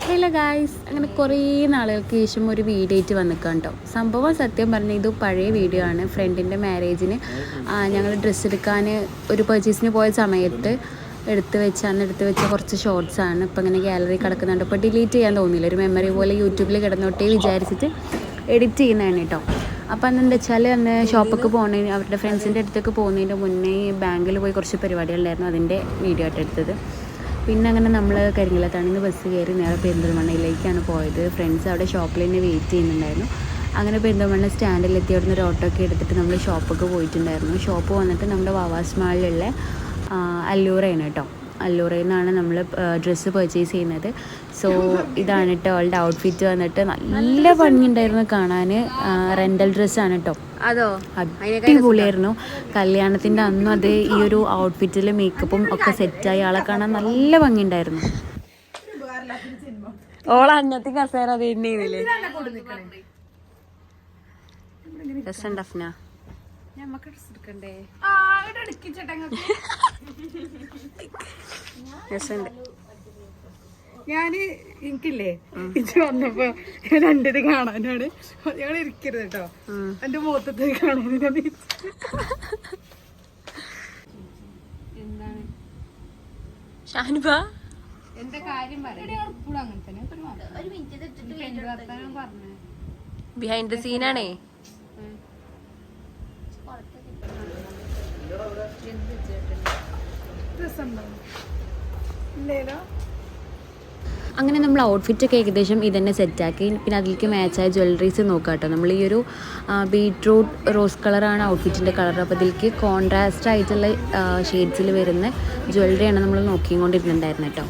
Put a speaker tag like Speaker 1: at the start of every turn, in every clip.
Speaker 1: Hello guys, അങ്ങനെ കുറേ നാളുകൾക്ക് ശേഷം ഒരു വീഡിയോ ആയിട്ട് വന്നിക്കാം കേട്ടോ. സംഭവം സത്യം പറഞ്ഞാൽ ഇത് പഴയ വീഡിയോ ആണ്. ഫ്രണ്ടിൻ്റെ മാരേജിന് ഞങ്ങൾ ഡ്രസ്സ് എടുക്കാൻ ഒരു പർച്ചേസിന് പോയ സമയത്ത് എടുത്ത് വെച്ച കുറച്ച് ഷോർട്സാണ്. ഇപ്പം ഇങ്ങനെ ഗാലറി കിടക്കുന്നുണ്ട്. ഇപ്പോൾ ഡിലീറ്റ് ചെയ്യാൻ തോന്നിയില്ല, ഒരു മെമ്മറി പോലെ യൂട്യൂബിൽ കിടന്നോട്ടേ വിചാരിച്ചിട്ട് എഡിറ്റ് ചെയ്യുന്നതാണ് കേട്ടോ. അപ്പോൾ അന്നെന്താ വെച്ചാൽ അന്ന് ഷോപ്പൊക്കെ പോകുന്നതിന് അവരുടെ ഫ്രണ്ട്സിൻ്റെ അടുത്തേക്ക് പോകുന്നതിൻ്റെ മുന്നേ ബാങ്കിൽ പോയി കുറച്ച് പരിപാടികളുണ്ടായിരുന്നു, അതിൻ്റെ വീഡിയോ ആയിട്ട് എടുത്തത്. പിന്നെ അങ്ങനെ നമ്മൾ കരിങ്കലത്താണിൽ നിന്ന് ബസ് കയറി നേരെ പെരിന്തൽമണ്ണയിലേക്കാണ് പോയത്. ഫ്രണ്ട്സ് അവിടെ ഷോപ്പിൽ തന്നെ വെയിറ്റ് ചെയ്യുന്നുണ്ടായിരുന്നു. അങ്ങനെ പെരിന്തൽമണ്ണ സ്റ്റാൻഡിലെത്തി അവിടെ നിന്ന് ഒരു ഓട്ടോ ഒക്കെ എടുത്തിട്ട് നമ്മൾ ഷോപ്പൊക്കെ പോയിട്ടുണ്ടായിരുന്നു. ഷോപ്പ് വന്നിട്ട് നമ്മുടെ വാവാസ് മാളിലുള്ള അല്ലൂറയാണ് കേട്ടോ. അല്ലൂറയിൽ നിന്നാണ് നമ്മൾ ഡ്രസ്സ് പർച്ചേസ് ചെയ്യുന്നത്. സോ ഇതാണ് കേട്ടോ അവളുടെ ഔട്ട്ഫിറ്റ്. വന്നിട്ട് നല്ല ഭംഗിയുണ്ടായിരുന്നു കാണാൻ. റെൻ്റൽ ഡ്രസ്സാണ് കേട്ടോ. അതോ അടിപൊളിയായിരുന്നു. കല്യാണത്തിൻ്റെ അന്നും അത് ഈ ഒരു ഔട്ട്ഫിറ്റിൽ മേക്കപ്പും ഒക്കെ സെറ്റായി ആളെ കാണാൻ നല്ല ഭംഗിയുണ്ടായിരുന്നു. ഓള അന്നത്തെ കസേര അത് തന്നെയില്ലേ രസണ്ടഫ്ന.
Speaker 2: ഞാന് എനിക്കില്ലേ ഇത് വന്നപ്പോ രണ്ടിത് കാണാനാണ് ഞങ്ങൾ ഇരിക്കരുത് കേട്ടോ. എന്റെ മുഖത്തെ കാണാൻ
Speaker 1: ഷാനുബ
Speaker 2: എന്താ കാര്യം പറയാം അങ്ങനെ തന്നെ
Speaker 1: ബിഹൈൻഡ് ദ സീനാണേ. അങ്ങനെ നമ്മൾ ഔട്ട്ഫിറ്റൊക്കെ ഏകദേശം ഇതന്നെ സെറ്റാക്കി. പിന്നെ അതിലേക്ക് മാച്ചായ ജ്വല്ലറീസ് നോക്കാം കേട്ടോ. നമ്മൾ ഈ ഒരു ബീട്രൂട്ട് റോസ് കളറാണ് ഔട്ട്ഫിറ്റിൻ്റെ കളർ. അപ്പോൾ ഇതിലേക്ക് കോൺട്രാസ്റ്റ് ആയിട്ടുള്ള ഷെയ്ഡ്സിൽ വരുന്ന ജ്വല്ലറിയാണ് നമ്മൾ നോക്കിക്കൊണ്ടിരുന്നുണ്ടായിരുന്നത് കേട്ടോ.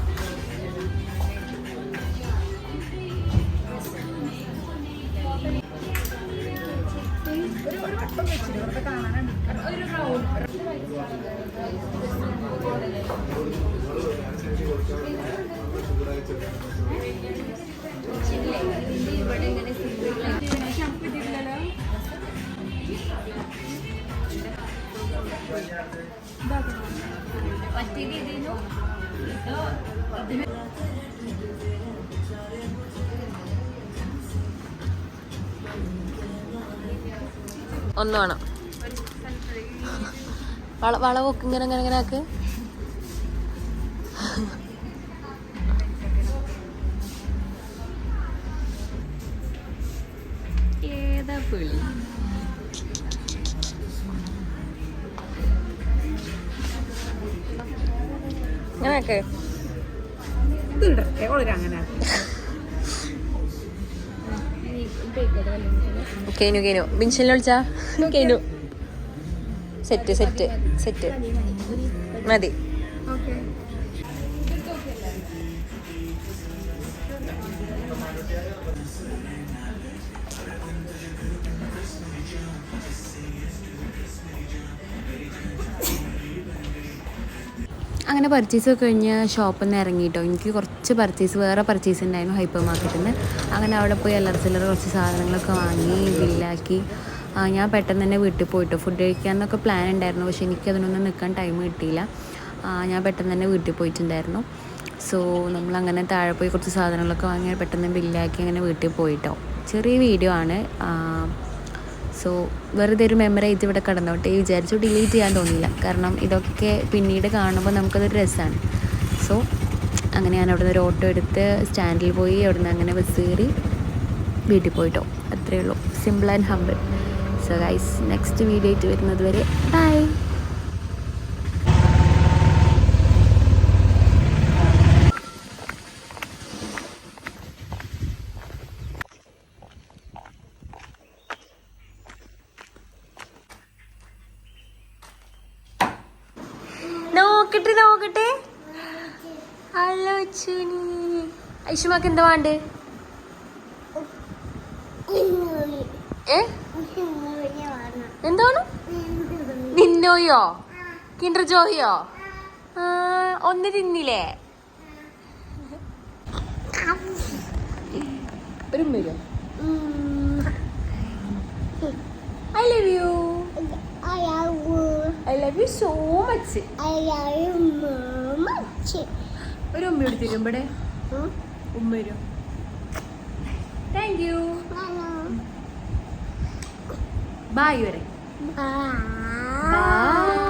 Speaker 1: ഒന്ന് വേണം വളവൊക്കെ ഇങ്ങനെ ഇങ്ങനെ ഇങ്ങനെ ആക്ക്. ഏതാ പുളി ഇങ്ങനെയൊക്കെ
Speaker 2: അങ്ങനെ
Speaker 1: കേനു കേനു ബിൻഷനിൽ വിളിച്ചാ കേനു. സെറ്റ് സെറ്റ് സെറ്റ് മതി. അങ്ങനെ പർച്ചേസ് ഒക്കെ കഴിഞ്ഞ് ഷോപ്പിൽ നിന്ന് ഇറങ്ങിയിട്ടോ. എനിക്ക് കുറച്ച് വേറെ പർച്ചേസ് ഉണ്ടായിരുന്നു ഹൈപ്പർ മാർക്കറ്റിൽ നിന്ന്. അങ്ങനെ അവിടെ പോയി അല്ലറ ചില്ലറ കുറച്ച് സാധനങ്ങളൊക്കെ വാങ്ങി ബില്ലാക്കി ഞാൻ പെട്ടെന്ന് തന്നെ വീട്ടിൽ പോയിട്ടോ. ഫുഡ് കഴിക്കാമെന്നൊക്കെ പ്ലാൻ ഉണ്ടായിരുന്നു, പക്ഷേ എനിക്കതിനൊന്നും നിൽക്കാൻ ടൈം കിട്ടിയില്ല. ഞാൻ പെട്ടെന്ന് തന്നെ വീട്ടിൽ പോയിട്ടുണ്ടായിരുന്നു. സോ നമ്മളങ്ങനെ താഴെ പോയി കുറച്ച് സാധനങ്ങളൊക്കെ വാങ്ങി പെട്ടെന്ന് ബില്ലാക്കി അങ്ങനെ വീട്ടിൽ പോയിട്ടോ. ചെറിയ വീഡിയോ ആണ്. സോ വെറുതെ ഒരു മെമ്മറി ആയിട്ട് ഇവിടെ കിടന്നോട്ടെ വിചാരിച്ചു. ഡിലീറ്റ് ചെയ്യാൻ തോന്നിയില്ല, കാരണം ഇതൊക്കെ പിന്നീട് കാണുമ്പോൾ നമുക്കതൊരു രസമാണ്. സോ അങ്ങനെ ഞാൻ അവിടെ നിന്ന് ഒരു ഓട്ടോ എടുത്ത് സ്റ്റാൻഡിൽ പോയി അവിടെ നിന്ന് അങ്ങനെ ബസ് കയറി വീട്ടിൽ പോയിട്ടോ. അത്രയേ ഉള്ളൂ, simple and humble. So guys, next video ആയിട്ട് വരുന്നത് വരെ ബൈ. നോക്കട്ടെ ഹലോ ചുനി. ഐഷുമാക്ക് എന്താ വേണ്ടേ? എന്താണ് നിന്നോയോ കിൻഡർ ജോയോ? ഒന്ന് തിന്നില്ലേ? ഒരു വരോ? I love you. I love you so much.
Speaker 3: I love you much.
Speaker 1: ഒരു ഉമ്മ എടുത്തിരും ഇവിടെ ഉമ്മരും. Thank you. ബായ് വരെ. ബൈ.